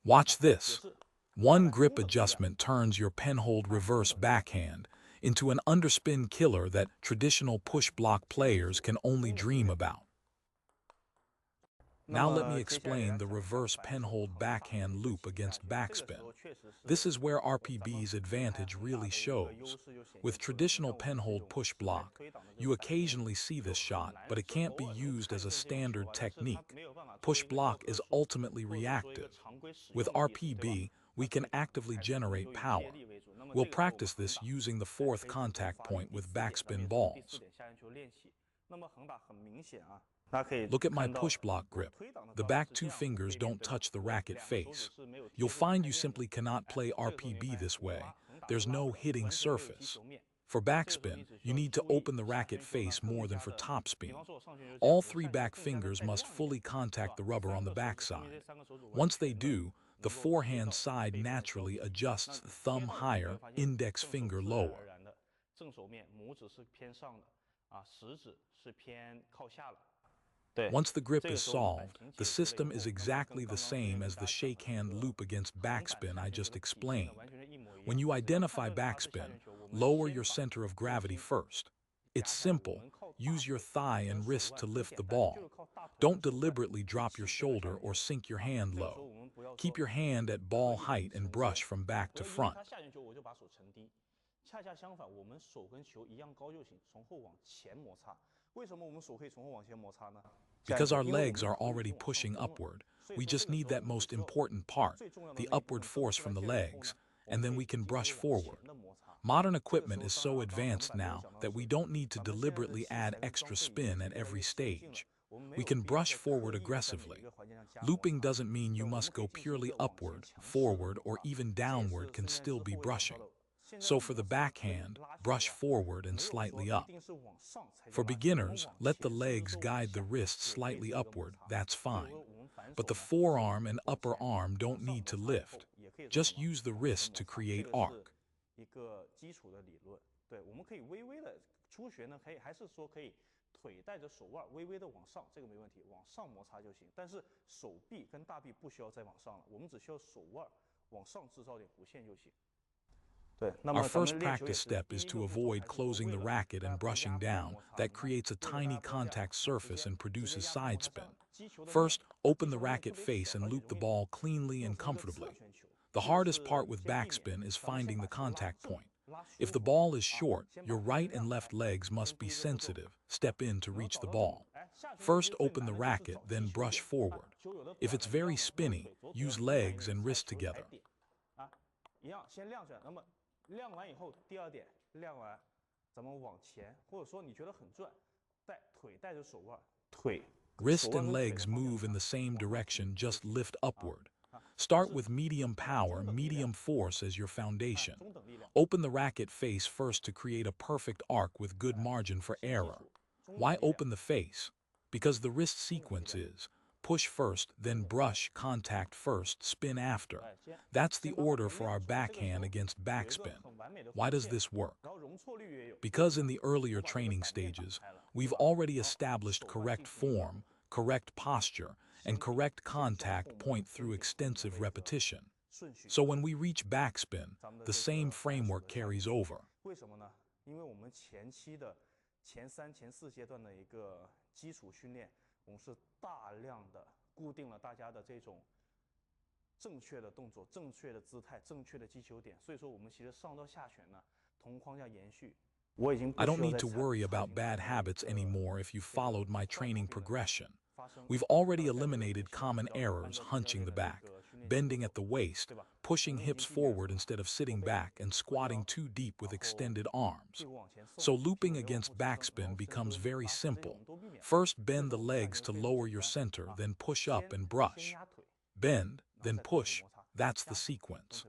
Watch this. One grip adjustment turns your penhold reverse backhand into an underspin killer that traditional push block players can only dream about. Now let me explain the reverse penhold backhand loop against backspin. This is where RPB's advantage really shows. With traditional penhold push block, you occasionally see this shot, but it can't be used as a standard technique. Push block is ultimately reactive. With RPB, we can actively generate power. We'll practice this using the fourth contact point with backspin balls. Look at my push block grip. The back two fingers don't touch the racket face. You'll find you simply cannot play RPB this way. There's no hitting surface. For backspin, you need to open the racket face more than for topspin. All three back fingers must fully contact the rubber on the backside. Once they do, the forehand side naturally adjusts thumb higher, index finger lower. Once the grip is solved, the system is exactly the same as the shake hand loop against backspin I just explained. When you identify backspin, lower your center of gravity first. It's simple. Use your thigh and wrist to lift the ball. Don't deliberately drop your shoulder or sink your hand low. Keep your hand at ball height and brush from back to front. Because our legs are already pushing upward, we just need that most important part, the upward force from the legs, and then we can brush forward. Modern equipment is so advanced now that we don't need to deliberately add extra spin at every stage. We can brush forward aggressively. Looping doesn't mean you must go purely upward, forward, or even downward can still be brushing. So for the backhand, brush forward and slightly up. For beginners, let the legs guide the wrist slightly upward, that's fine. But the forearm and upper arm don't need to lift. Just use the wrist to create arc. Our first practice step is to avoid closing the racket and brushing down. That creates a tiny contact surface and produces side spin. First, open the racket face and loop the ball cleanly and comfortably. The hardest part with backspin is finding the contact point. If the ball is short, your right and left legs must be sensitive. Step in to reach the ball. First, open the racket, then brush forward. If it's very spinny, use legs and wrist together. Wrist and legs move in the same direction, just lift upward. Start with medium power, medium force as your foundation. Open the racket face first to create a perfect arc with good margin for error. Why open the face? Because the wrist sequence is push first, then brush, contact first, spin after. That's the order for our backhand against backspin. Why does this work? Because in the earlier training stages, we've already established correct form, correct posture, and correct contact point through extensive repetition. So when we reach backspin, the same framework carries over. I don't need to worry about bad habits anymore if you followed my training progression. We've already eliminated common errors, hunching the back, bending at the waist, pushing hips forward instead of sitting back, and squatting too deep with extended arms. So looping against backspin becomes very simple. First, bend the legs to lower your center, then push up and brush. Bend, then push. That's the sequence.